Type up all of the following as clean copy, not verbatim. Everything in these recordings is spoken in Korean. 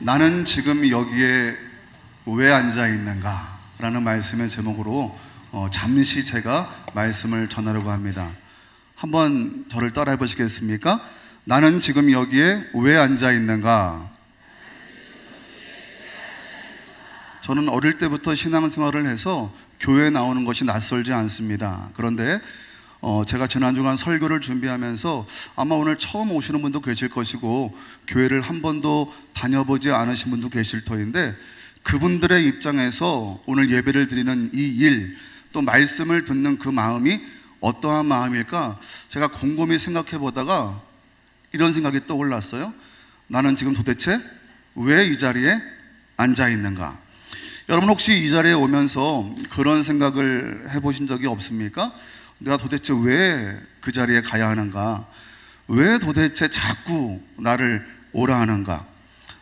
나는 지금 여기에 왜 앉아 있는가? 라는 말씀의 제목으로 잠시 제가 말씀을 전하려고 합니다. 한번 저를 따라해 보시겠습니까? 나는 지금 여기에 왜 앉아 있는가? 저는 어릴 때부터 신앙생활을 해서 교회에 나오는 것이 낯설지 않습니다. 그런데 제가 지난주간 설교를 준비하면서 아마 오늘 처음 오시는 분도 계실 것이고 교회를 한 번도 다녀보지 않으신 분도 계실 터인데, 그분들의 입장에서 오늘 예배를 드리는 이 일, 또 말씀을 듣는 그 마음이 어떠한 마음일까? 제가 곰곰이 생각해 보다가 이런 생각이 떠올랐어요. 나는 지금 도대체 왜 이 자리에 앉아 있는가? 여러분, 혹시 이 자리에 오면서 그런 생각을 해보신 적이 없습니까? 내가 도대체 왜 그 자리에 가야 하는가? 왜 도대체 자꾸 나를 오라 하는가?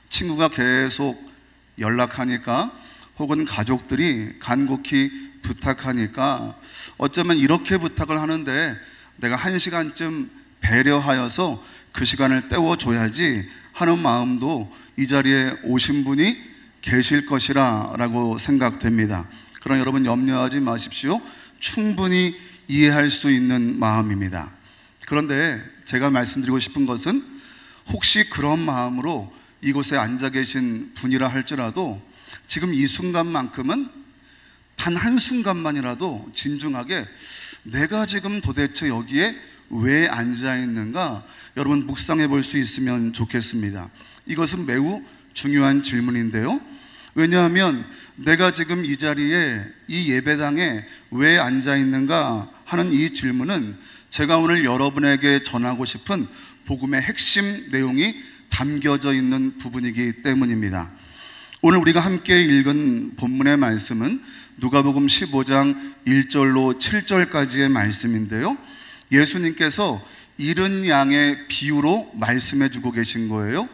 친구가 계속 연락하니까, 혹은 가족들이 간곡히 부탁하니까, 어쩌면 이렇게 부탁을 하는데 내가 1시간쯤 배려하여서 그 시간을 때워줘야지 하는 마음도 이 자리에 오신 분이 계실 것이라 라고 생각됩니다. 그러나 여러분, 염려하지 마십시오. 충분히 이해할 수 있는 마음입니다. 그런데 제가 말씀드리고 싶은 것은, 혹시 그런 마음으로 이곳에 앉아 계신 분이라 할지라도 지금 이 순간만큼은 단 한순간만이라도 진중하게 내가 지금 도대체 여기에 왜 앉아 있는가, 여러분 묵상해 볼 수 있으면 좋겠습니다. 이것은 매우 중요한 질문인데요, 왜냐하면 내가 지금 이 자리에, 이 예배당에 왜 앉아 있는가 하는 이 질문은 제가 오늘 여러분에게 전하고 싶은 복음의 핵심 내용이 담겨져 있는 부분이기 때문입니다. 오늘 우리가 함께 읽은 본문의 말씀은 누가복음 15장 1절로 7절까지의 말씀인데요, 예수님께서 잃은 양의 비유로 말씀해 주고 계신 거예요.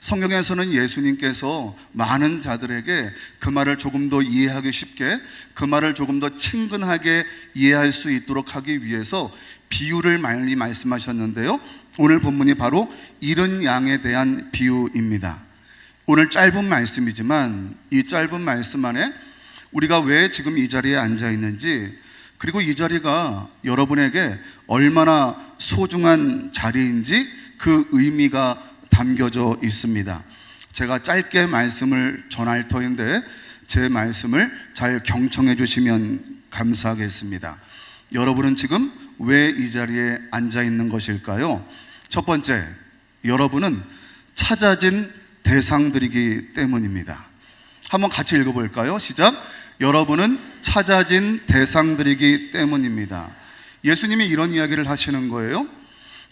성경에서는 예수님께서 많은 자들에게 그 말을 조금 더 이해하기 쉽게, 그 말을 조금 더 친근하게 이해할 수 있도록 하기 위해서 비유를 많이 말씀하셨는데요, 오늘 본문이 바로 잃은 양에 대한 비유입니다. 오늘 짧은 말씀이지만 이 짧은 말씀 안에 우리가 왜 지금 이 자리에 앉아 있는지, 그리고 이 자리가 여러분에게 얼마나 소중한 자리인지 그 의미가 담겨져 있습니다. 제가 짧게 말씀을 전할 터인데 제 말씀을 잘 경청해 주시면 감사하겠습니다. 여러분은 지금 왜 이 자리에 앉아 있는 것일까요? 첫 번째, 여러분은 찾아진 대상들이기 때문입니다. 한번 같이 읽어볼까요? 시작. 여러분은 찾아진 대상들이기 때문입니다. 예수님이 이런 이야기를 하시는 거예요.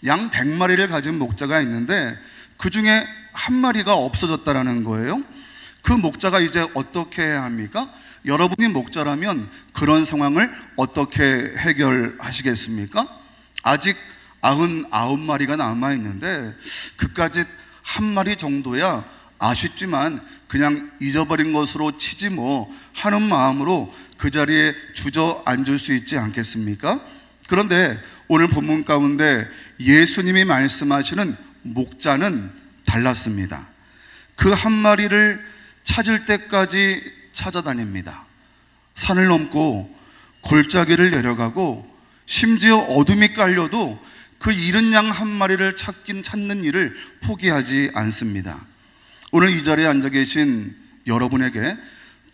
양 100마리를 가진 목자가 있는데 그 중에 한 마리가 없어졌다라는 거예요. 그 목자가 이제 어떻게 해야 합니까? 여러분이 목자라면 그런 상황을 어떻게 해결하시겠습니까? 아직 99마리가 남아있는데 그까짓 한 마리 정도야 아쉽지만 그냥 잊어버린 것으로 치지 뭐 하는 마음으로 그 자리에 주저앉을 수 있지 않겠습니까? 그런데 오늘 본문 가운데 예수님이 말씀하시는 목자는 달랐습니다. 그 한 마리를 찾을 때까지 찾아다닙니다. 산을 넘고 골짜기를 내려가고 심지어 어둠이 깔려도 그 잃은 양 한 마리를 찾는 일을 포기하지 않습니다. 오늘 이 자리에 앉아 계신 여러분에게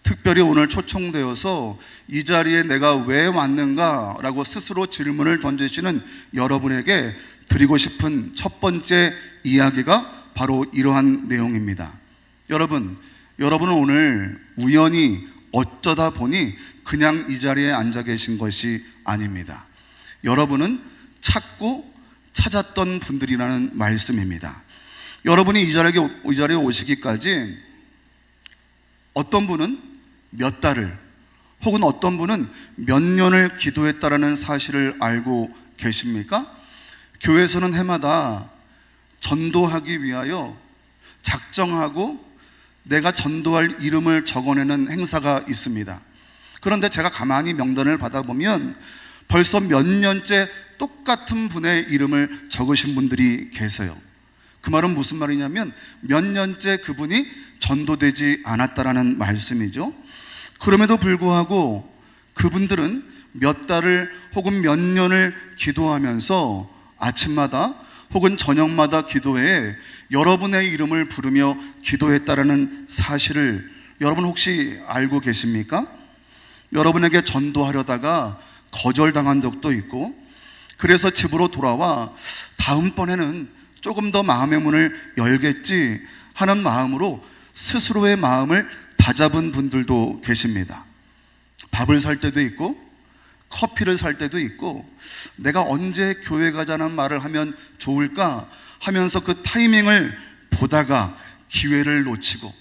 특별히 오늘 초청되어서 이 자리에 내가 왜 왔는가 라고 스스로 질문을 던지시는 여러분에게 드리고 싶은 첫 번째 이야기가 바로 이러한 내용입니다. 여러분은 오늘 우연히 어쩌다 보니 그냥 이 자리에 앉아 계신 것이 아닙니다. 여러분은 찾고 찾았던 분들이라는 말씀입니다. 여러분이 이 자리에 오시기까지 어떤 분은 몇 달을, 혹은 어떤 분은 몇 년을 기도했다라는 사실을 알고 계십니까? 교회에서는 해마다 전도하기 위하여 작정하고 내가 전도할 이름을 적어내는 행사가 있습니다. 그런데 제가 가만히 명단을 받아보면 벌써 몇 년째 똑같은 분의 이름을 적으신 분들이 계세요. 그 말은 무슨 말이냐면 몇 년째 그분이 전도되지 않았다라는 말씀이죠. 그럼에도 불구하고 그분들은 몇 달을 혹은 몇 년을 기도하면서 아침마다 혹은 저녁마다 기도회에 여러분의 이름을 부르며 기도했다라는 사실을 여러분 혹시 알고 계십니까? 여러분에게 전도하려다가 거절당한 적도 있고, 그래서 집으로 돌아와 다음번에는 조금 더 마음의 문을 열겠지 하는 마음으로 스스로의 마음을 다잡은 분들도 계십니다. 밥을 살 때도 있고 커피를 살 때도 있고, 내가 언제 교회 가자는 말을 하면 좋을까 하면서 그 타이밍을 보다가 기회를 놓치고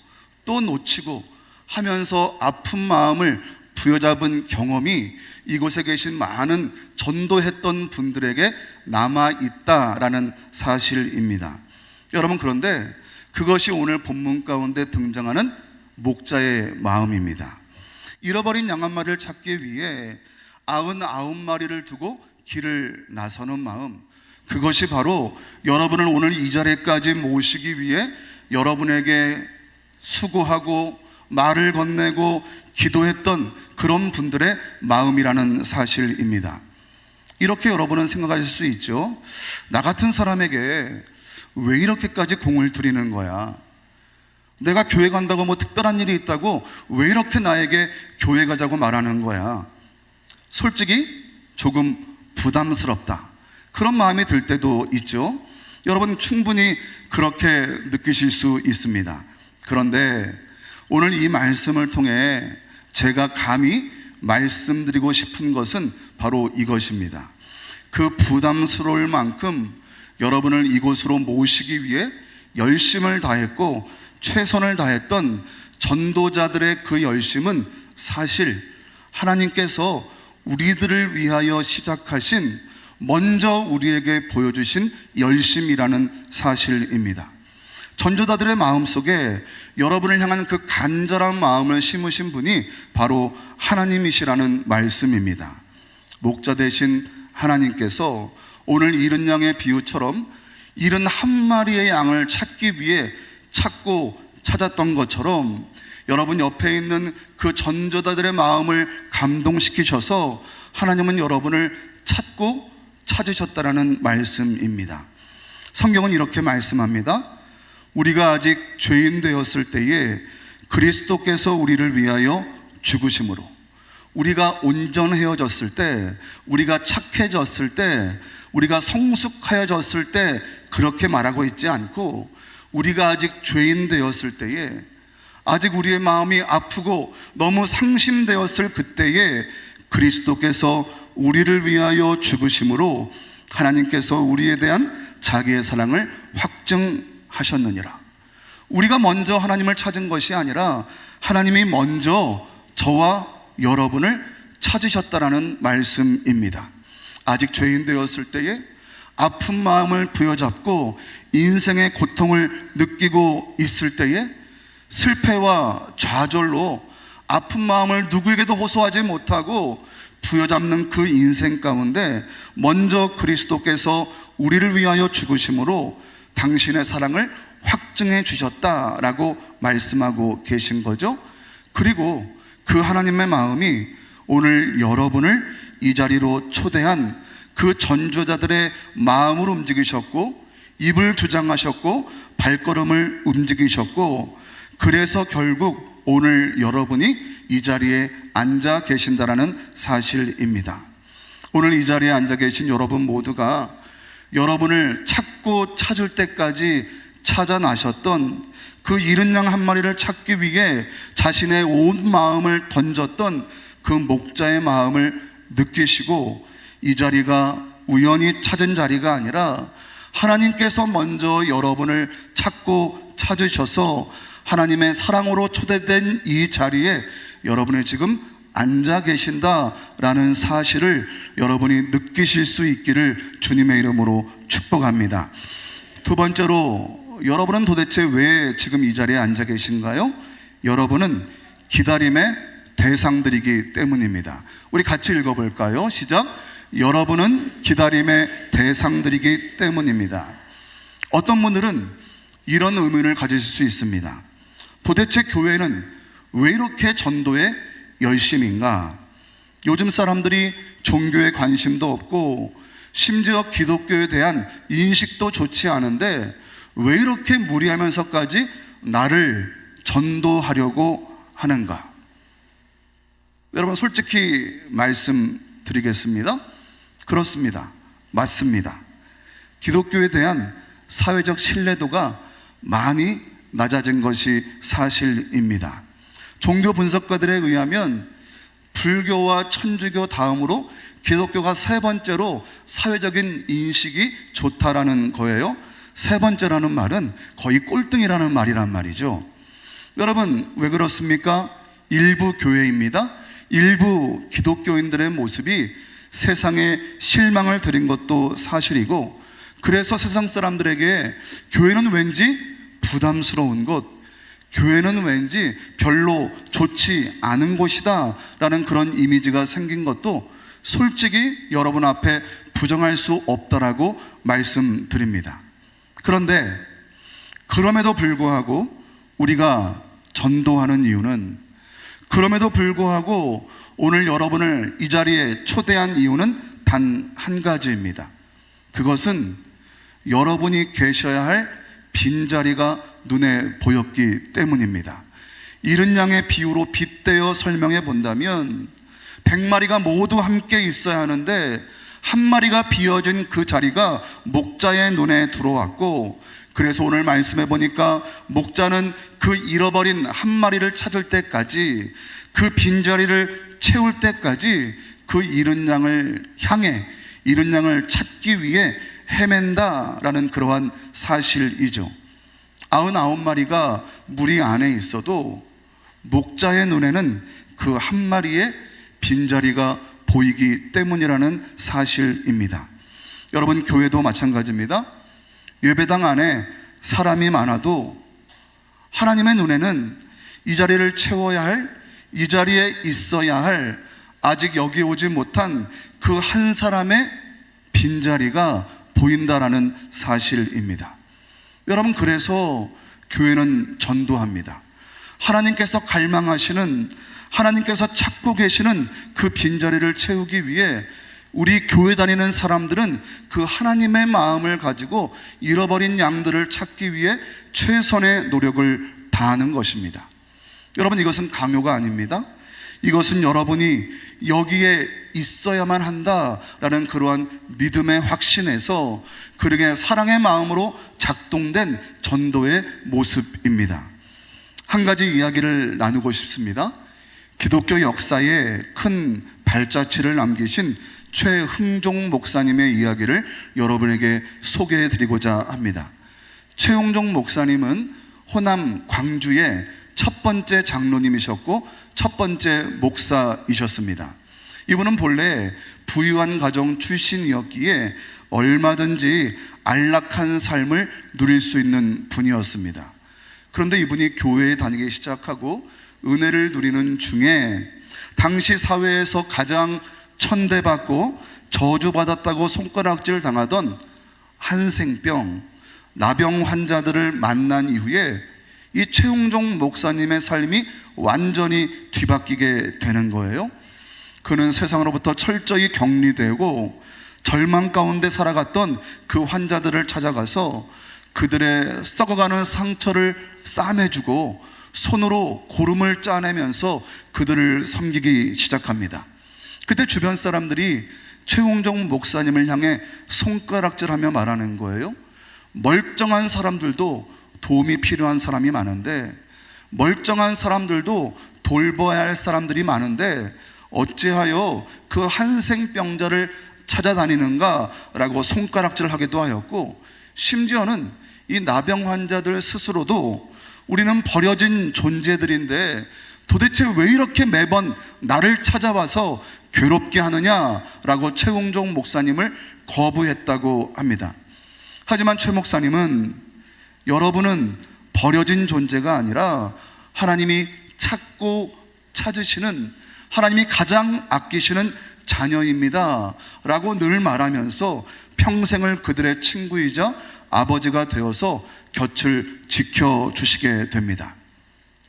또 놓치고 하면서 아픈 마음을 부여잡은 경험이 이곳에 계신 많은 전도했던 분들에게 남아있다라는 사실입니다. 여러분, 그런데 그것이 오늘 본문 가운데 등장하는 목자의 마음입니다. 잃어버린 양 한 마리를 찾기 위해 99마리를 두고 길을 나서는 마음, 그것이 바로 여러분을 오늘 이 자리까지 모시기 위해 여러분에게 수고하고 말을 건네고 기도했던 그런 분들의 마음이라는 사실입니다. 이렇게 여러분은 생각하실 수 있죠. 나 같은 사람에게 왜 이렇게까지 공을 들이는 거야? 내가 교회 간다고 뭐 특별한 일이 있다고 왜 이렇게 나에게 교회 가자고 말하는 거야? 솔직히 조금 부담스럽다, 그런 마음이 들 때도 있죠. 여러분 충분히 그렇게 느끼실 수 있습니다. 그런데 오늘 이 말씀을 통해 제가 감히 말씀드리고 싶은 것은 바로 이것입니다. 그 부담스러울 만큼 여러분을 이곳으로 모시기 위해 열심을 다했고 최선을 다했던 전도자들의 그 열심은 사실 하나님께서 우리들을 위하여 시작하신, 먼저 우리에게 보여주신 열심이라는 사실입니다. 전도자들의 마음속에 여러분을 향한 그 간절한 마음을 심으신 분이 바로 하나님이시라는 말씀입니다. 목자 되신 하나님께서 오늘 잃은 양의 비유처럼 71마리의 양을 찾기 위해 찾고 찾았던 것처럼 여러분 옆에 있는 그 전도자들의 마음을 감동시키셔서 하나님은 여러분을 찾고 찾으셨다라는 말씀입니다. 성경은 이렇게 말씀합니다. 우리가 아직 죄인 되었을 때에 그리스도께서 우리를 위하여 죽으심으로, 우리가 온전해졌을 때, 우리가 착해졌을 때, 우리가 성숙하여졌을 때 그렇게 말하고 있지 않고, 우리가 아직 죄인 되었을 때에, 아직 우리의 마음이 아프고 너무 상심되었을 그때에 그리스도께서 우리를 위하여 죽으심으로 하나님께서 우리에 대한 자기의 사랑을 확증하셨느니라. 우리가 먼저 하나님을 찾은 것이 아니라 하나님이 먼저 저와 여러분을 찾으셨다라는 말씀입니다. 아직 죄인 되었을 때에 아픈 마음을 부여잡고 인생의 고통을 느끼고 있을 때에 슬폐와 좌절로 아픈 마음을 누구에게도 호소하지 못하고 부여잡는 그 인생 가운데 먼저 그리스도께서 우리를 위하여 죽으심으로 당신의 사랑을 확증해 주셨다라고 말씀하고 계신 거죠. 그리고 그 하나님의 마음이 오늘 여러분을 이 자리로 초대한 그 전도자들의 마음을 움직이셨고, 입을 주장하셨고, 발걸음을 움직이셨고, 그래서 결국 오늘 여러분이 이 자리에 앉아 계신다라는 사실입니다. 오늘 이 자리에 앉아 계신 여러분 모두가 여러분을 찾고 찾을 때까지 찾아 나셨던 그 잃은 양 한 마리를 찾기 위해 자신의 온 마음을 던졌던 그 목자의 마음을 느끼시고, 이 자리가 우연히 찾은 자리가 아니라 하나님께서 먼저 여러분을 찾고 찾으셔서 하나님의 사랑으로 초대된 이 자리에 여러분이 지금 앉아 계신다라는 사실을 여러분이 느끼실 수 있기를 주님의 이름으로 축복합니다. 두 번째로, 여러분은 도대체 왜 지금 이 자리에 앉아 계신가요? 여러분은 기다림의 대상들이기 때문입니다. 우리 같이 읽어볼까요? 시작. 여러분은 기다림의 대상들이기 때문입니다. 어떤 분들은 이런 의문을 가지실 수 있습니다. 도대체 교회는 왜 이렇게 전도에 열심인가? 요즘 사람들이 종교에 관심도 없고 심지어 기독교에 대한 인식도 좋지 않은데 왜 이렇게 무리하면서까지 나를 전도하려고 하는가? 여러분, 솔직히 말씀드리겠습니다. 그렇습니다. 맞습니다. 기독교에 대한 사회적 신뢰도가 많이 낮아진 것이 사실입니다. 종교 분석가들에 의하면 불교와 천주교 다음으로 기독교가 세 번째로 사회적인 인식이 좋다라는 거예요. 세 번째라는 말은 거의 꼴등이라는 말이란 말이죠. 여러분, 왜 그렇습니까? 일부 교회입니다. 일부 기독교인들의 모습이 세상에 실망을 드린 것도 사실이고, 그래서 세상 사람들에게 교회는 왠지 부담스러운 곳, 교회는 왠지 별로 좋지 않은 곳이다 라는 그런 이미지가 생긴 것도 솔직히 여러분 앞에 부정할 수 없다라고 말씀드립니다. 그런데 그럼에도 불구하고 우리가 전도하는 이유는, 그럼에도 불구하고 오늘 여러분을 이 자리에 초대한 이유는 단 한 가지입니다. 그것은 여러분이 계셔야 할 빈자리가 눈에 보였기 때문입니다. 이른 양의 비유로 빗대어 설명해 본다면 100마리가 모두 함께 있어야 하는데 한 마리가 비어진 그 자리가 목자의 눈에 들어왔고, 그래서 오늘 말씀해 보니까 목자는 그 잃어버린 한 마리를 찾을 때까지, 그 빈자리를 채울 때까지 그 잃은 양을 향해, 잃은 양을 찾기 위해 헤맨다라는 그러한 사실이죠. 99마리가 무리 안에 있어도 목자의 눈에는 그 한 마리의 빈자리가 보이기 때문이라는 사실입니다. 여러분, 교회도 마찬가지입니다. 예배당 안에 사람이 많아도 하나님의 눈에는 이 자리를 채워야 할, 이 자리에 있어야 할 아직 여기 오지 못한 그 한 사람의 빈자리가 보인다라는 사실입니다. 여러분, 그래서 교회는 전도합니다. 하나님께서 갈망하시는, 하나님께서 찾고 계시는 그 빈자리를 채우기 위해 우리 교회 다니는 사람들은 그 하나님의 마음을 가지고 잃어버린 양들을 찾기 위해 최선의 노력을 다하는 것입니다. 여러분, 이것은 강요가 아닙니다. 이것은 여러분이 여기에 있어야만 한다라는 그러한 믿음의 확신에서, 그러게 사랑의 마음으로 작동된 전도의 모습입니다. 한 가지 이야기를 나누고 싶습니다. 기독교 역사에 큰 발자취를 남기신 최흥종 목사님의 이야기를 여러분에게 소개해 드리고자 합니다. 최흥종 목사님은 호남 광주의 첫 번째 장로님이셨고 첫 번째 목사이셨습니다. 이분은 본래 부유한 가정 출신이었기에 얼마든지 안락한 삶을 누릴 수 있는 분이었습니다. 그런데 이분이 교회에 다니기 시작하고 은혜를 누리는 중에 당시 사회에서 가장 천대받고 저주받았다고 손가락질 당하던 한생병, 나병 환자들을 만난 이후에 이 최흥종 목사님의 삶이 완전히 뒤바뀌게 되는 거예요. 그는 세상으로부터 철저히 격리되고 절망 가운데 살아갔던 그 환자들을 찾아가서 그들의 썩어가는 상처를 싸매주고 손으로 고름을 짜내면서 그들을 섬기기 시작합니다. 그때 주변 사람들이 최흥종 목사님을 향해 손가락질하며 말하는 거예요. 멀쩡한 사람들도 도움이 필요한 사람이 많은데, 멀쩡한 사람들도 돌봐야 할 사람들이 많은데 어찌하여 그 한생병자를 찾아다니는가 라고 손가락질하기도 하였고, 심지어는 이 나병 환자들 스스로도 우리는 버려진 존재들인데 도대체 왜 이렇게 매번 나를 찾아와서 괴롭게 하느냐라고 최흥종 목사님을 거부했다고 합니다. 하지만 최 목사님은 여러분은 버려진 존재가 아니라 하나님이 찾고 찾으시는, 하나님이 가장 아끼시는 자녀입니다 라고 늘 말하면서 평생을 그들의 친구이자 아버지가 되어서 곁을 지켜주시게 됩니다.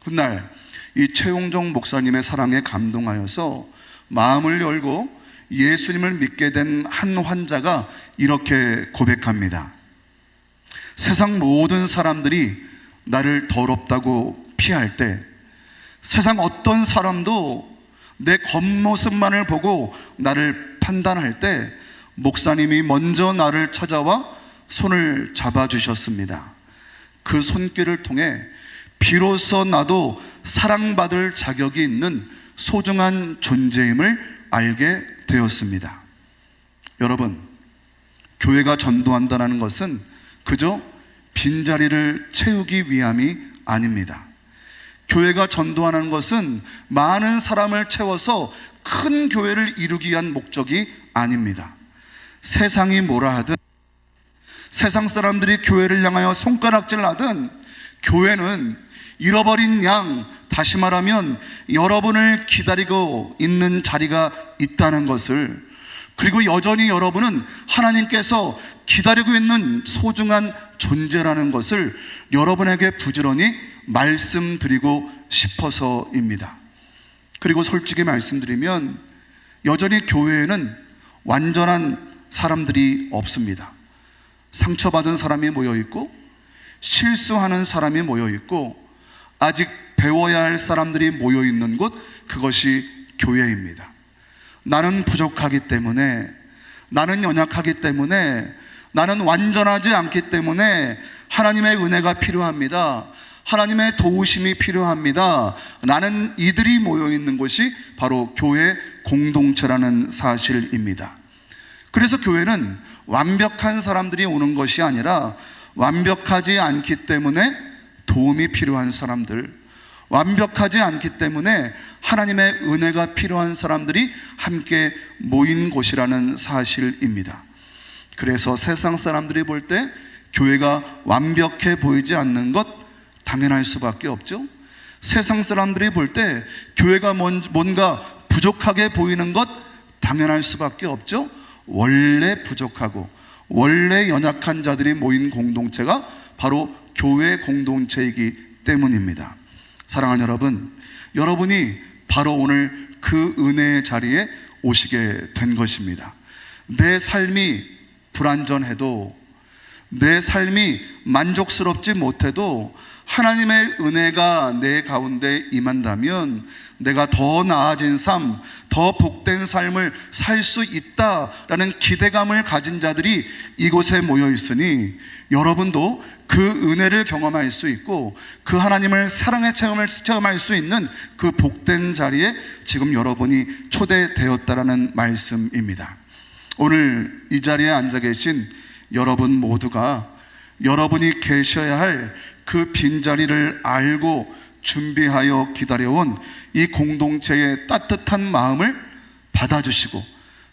훗날 이 최용정 목사님의 사랑에 감동하여서 마음을 열고 예수님을 믿게 된 한 환자가 이렇게 고백합니다. 세상 모든 사람들이 나를 더럽다고 피할 때, 세상 어떤 사람도 내 겉모습만을 보고 나를 판단할 때 목사님이 먼저 나를 찾아와 손을 잡아주셨습니다. 그 손길을 통해 비로소 나도 사랑받을 자격이 있는 소중한 존재임을 알게 되었습니다. 여러분, 교회가 전도한다는 것은 그저 빈자리를 채우기 위함이 아닙니다. 교회가 전도하는 것은 많은 사람을 채워서 큰 교회를 이루기 위한 목적이 아닙니다. 세상이 뭐라 하든, 세상 사람들이 교회를 향하여 손가락질 하든, 교회는 잃어버린 양, 다시 말하면 여러분을 기다리고 있는 자리가 있다는 것을, 그리고 여전히 여러분은 하나님께서 기다리고 있는 소중한 존재라는 것을 여러분에게 부지런히 말씀드리고 싶어서입니다. 그리고 솔직히 말씀드리면 여전히 교회에는 완전한 사람들이 없습니다. 상처받은 사람이 모여있고, 실수하는 사람이 모여있고, 아직 배워야 할 사람들이 모여있는 곳, 그것이 교회입니다. 나는 부족하기 때문에, 나는 연약하기 때문에, 나는 완전하지 않기 때문에 하나님의 은혜가 필요합니다. 하나님의 도우심이 필요합니다. 나는 이들이 모여있는 곳이 바로 교회 공동체라는 사실입니다. 그래서 교회는 완벽한 사람들이 오는 것이 아니라 완벽하지 않기 때문에 도움이 필요한 사람들, 완벽하지 않기 때문에 하나님의 은혜가 필요한 사람들이 함께 모인 곳이라는 사실입니다. 그래서 세상 사람들이 볼 때 교회가 완벽해 보이지 않는 것 당연할 수밖에 없죠. 세상 사람들이 볼 때 교회가 뭔가 부족하게 보이는 것 당연할 수밖에 없죠. 원래 부족하고 원래 연약한 자들이 모인 공동체가 바로 교회 공동체이기 때문입니다. 사랑하는 여러분, 여러분이 바로 오늘 그 은혜의 자리에 오시게 된 것입니다. 내 삶이 불완전해도, 내 삶이 만족스럽지 못해도 하나님의 은혜가 내 가운데 임한다면 내가 더 나아진 삶, 더 복된 삶을 살 수 있다라는 기대감을 가진 자들이 이곳에 모여 있으니 여러분도 그 은혜를 경험할 수 있고 그 하나님을 사랑의 체험할 수 있는 그 복된 자리에 지금 여러분이 초대되었다라는 말씀입니다. 오늘 이 자리에 앉아 계신 여러분 모두가 여러분이 계셔야 할 그 빈자리를 알고 준비하여 기다려온 이 공동체의 따뜻한 마음을 받아주시고,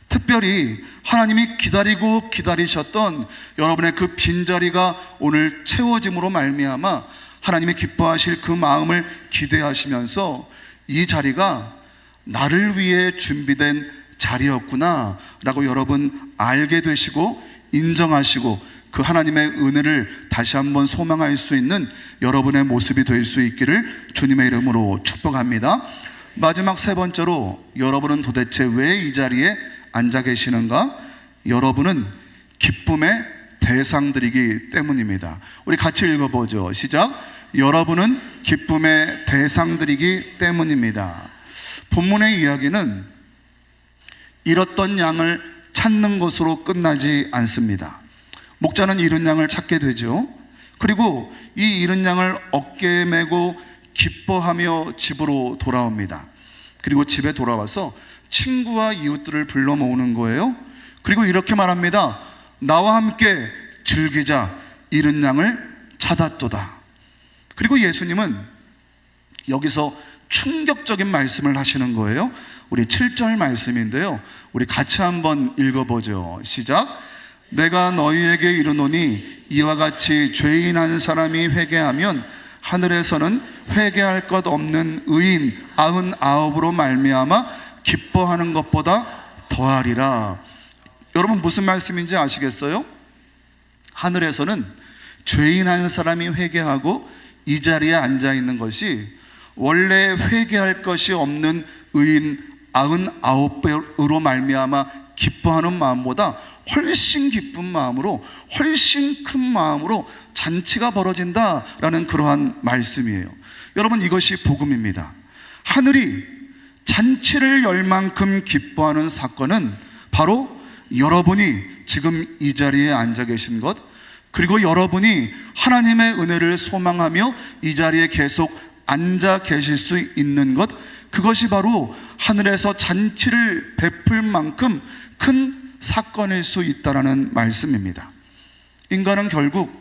특별히 하나님이 기다리고 기다리셨던 여러분의 그 빈자리가 오늘 채워짐으로 말미암아 하나님이 기뻐하실 그 마음을 기대하시면서 이 자리가 나를 위해 준비된 자리였구나 라고 여러분 알게 되시고 인정하시고 그 하나님의 은혜를 다시 한번 소망할 수 있는 여러분의 모습이 될 수 있기를 주님의 이름으로 축복합니다. 마지막 세 번째로, 여러분은 도대체 왜 이 자리에 앉아 계시는가? 여러분은 기쁨의 대상들이기 때문입니다. 우리 같이 읽어보죠. 시작. 여러분은 기쁨의 대상들이기 때문입니다. 본문의 이야기는 잃었던 양을 찾는 것으로 끝나지 않습니다. 목자는 잃은 양을 찾게 되죠. 그리고 이 잃은 양을 어깨에 메고 기뻐하며 집으로 돌아옵니다. 그리고 집에 돌아와서 친구와 이웃들을 불러 모으는 거예요. 그리고 이렇게 말합니다. 나와 함께 즐기자, 잃은 양을 찾았도다. 그리고 예수님은 여기서 충격적인 말씀을 하시는 거예요. 우리 7절 말씀인데요, 우리 같이 한번 읽어보죠. 시작. 내가 너희에게 이르노니 이와 같이 죄인 한 사람이 회개하면 하늘에서는 회개할 것 없는 의인 99으로 말미암아 기뻐하는 것보다 더하리라. 여러분 무슨 말씀인지 아시겠어요? 하늘에서는 죄인 한 사람이 회개하고 이 자리에 앉아 있는 것이 원래 회개할 것이 없는 의인 99배로 말미암아 기뻐하는 마음보다 훨씬 기쁜 마음으로, 훨씬 큰 마음으로 잔치가 벌어진다라는 그러한 말씀이에요. 여러분, 이것이 복음입니다. 하늘이 잔치를 열 만큼 기뻐하는 사건은 바로 여러분이 지금 이 자리에 앉아 계신 것, 그리고 여러분이 하나님의 은혜를 소망하며 이 자리에 계속 앉아 계실 수 있는 것, 그것이 바로 하늘에서 잔치를 베풀 만큼 큰 사건일 수 있다는 말씀입니다. 인간은 결국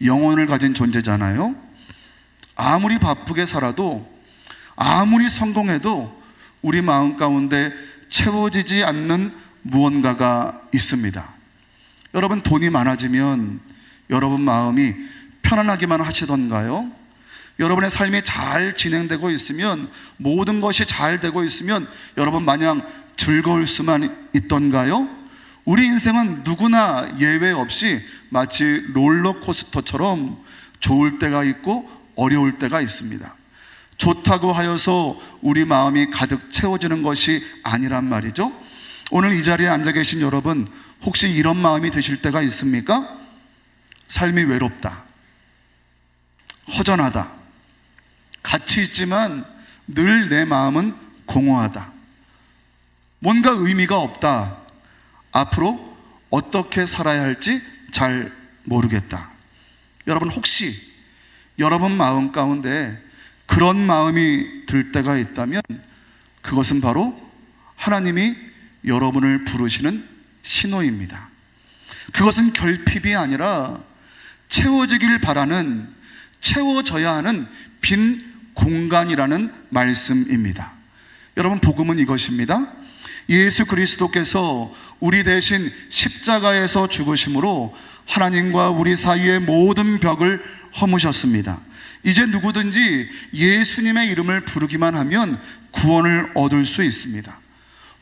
영혼을 가진 존재잖아요. 아무리 바쁘게 살아도, 아무리 성공해도 우리 마음 가운데 채워지지 않는 무언가가 있습니다. 여러분, 돈이 많아지면 여러분 마음이 편안하기만 하시던가요? 여러분의 삶이 잘 진행되고 있으면, 모든 것이 잘 되고 있으면 여러분 마냥 즐거울 수만 있던가요? 우리 인생은 누구나 예외 없이 마치 롤러코스터처럼 좋을 때가 있고 어려울 때가 있습니다. 좋다고 하여서 우리 마음이 가득 채워지는 것이 아니란 말이죠. 오늘 이 자리에 앉아 계신 여러분, 혹시 이런 마음이 드실 때가 있습니까? 삶이 외롭다, 허전하다, 같이 있지만 늘 내 마음은 공허하다, 뭔가 의미가 없다, 앞으로 어떻게 살아야 할지 잘 모르겠다. 여러분, 혹시 여러분 마음 가운데 그런 마음이 들 때가 있다면 그것은 바로 하나님이 여러분을 부르시는 신호입니다. 그것은 결핍이 아니라 채워지길 바라는, 채워져야 하는 빈 공간이라는 말씀입니다. 여러분, 복음은 이것입니다. 예수 그리스도께서 우리 대신 십자가에서 죽으심으로 하나님과 우리 사이의 모든 벽을 허무셨습니다. 이제 누구든지 예수님의 이름을 부르기만 하면 구원을 얻을 수 있습니다.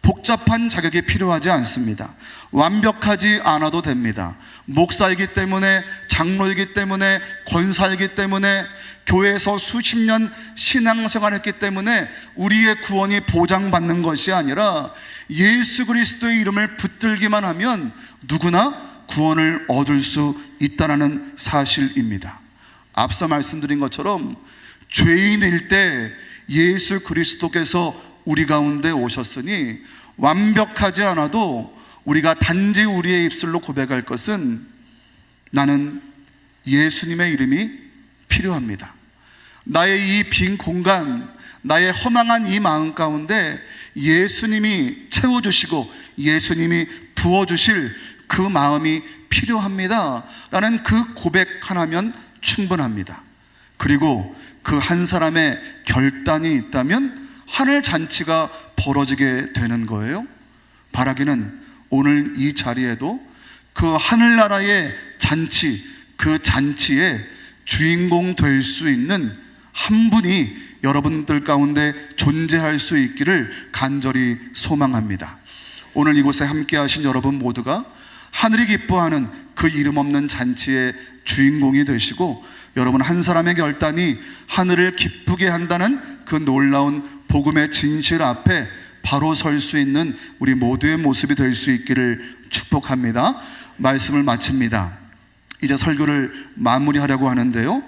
복잡한 자격이 필요하지 않습니다. 완벽하지 않아도 됩니다. 목사이기 때문에, 장로이기 때문에, 권사이기 때문에, 교회에서 수십 년 신앙생활했기 때문에 우리의 구원이 보장받는 것이 아니라 예수 그리스도의 이름을 붙들기만 하면 누구나 구원을 얻을 수 있다는 사실입니다. 앞서 말씀드린 것처럼 죄인일 때 예수 그리스도께서 우리 가운데 오셨으니 완벽하지 않아도 우리가 단지 우리의 입술로 고백할 것은 나는 예수님의 이름이 필요합니다. 나의 이 빈 공간, 나의 허망한 이 마음 가운데 예수님이 채워주시고 예수님이 부어주실 그 마음이 필요합니다 라는 그 고백 하나면 충분합니다. 그리고 그 한 사람의 결단이 있다면 하늘 잔치가 벌어지게 되는 거예요. 바라기는 오늘 이 자리에도 그 하늘나라의 잔치, 그 잔치의 주인공 될 수 있는 한 분이 여러분들 가운데 존재할 수 있기를 간절히 소망합니다. 오늘 이곳에 함께 하신 여러분 모두가 하늘이 기뻐하는 그 이름 없는 잔치의 주인공이 되시고, 여러분 한 사람의 결단이 하늘을 기쁘게 한다는 그 놀라운 복음의 진실 앞에 바로 설 수 있는 우리 모두의 모습이 될 수 있기를 축복합니다. 말씀을 마칩니다. 이제 설교를 마무리하려고 하는데요,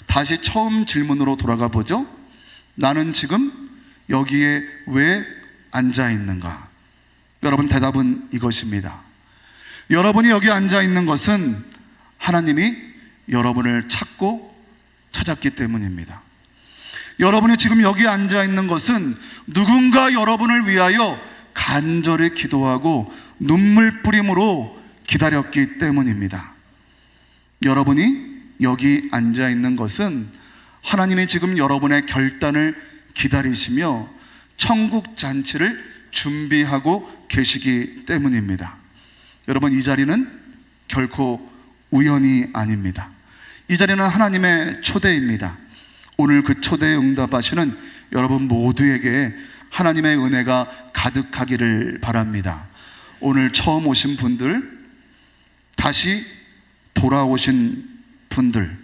다시 처음 질문으로 돌아가 보죠. 나는 지금 여기에 왜 앉아 있는가? 여러분, 대답은 이것입니다. 여러분이 여기 앉아 있는 것은 하나님이 여러분을 찾고 찾았기 때문입니다. 여러분이 지금 여기 앉아 있는 것은 누군가 여러분을 위하여 간절히 기도하고 눈물 뿌림으로 기다렸기 때문입니다. 여러분이 여기 앉아 있는 것은 하나님이 지금 여러분의 결단을 기다리시며 천국 잔치를 준비하고 계시기 때문입니다. 여러분, 이 자리는 결코 우연이 아닙니다. 이 자리는 하나님의 초대입니다. 오늘 그 초대에 응답하시는 여러분 모두에게 하나님의 은혜가 가득하기를 바랍니다. 오늘 처음 오신 분들, 다시 돌아오신 분들,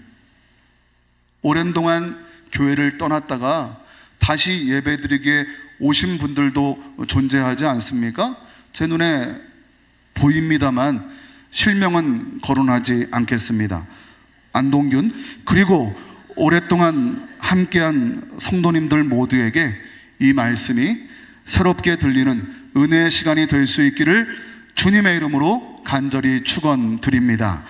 오랜 동안 교회를 떠났다가 다시 예배드리기에 오신 분들도 존재하지 않습니까? 제 눈에 보입니다만 실명은 거론하지 않겠습니다. 안동균, 그리고 오랫동안 함께한 성도님들 모두에게 이 말씀이 새롭게 들리는 은혜의 시간이 될 수 있기를 주님의 이름으로 간절히 축원드립니다.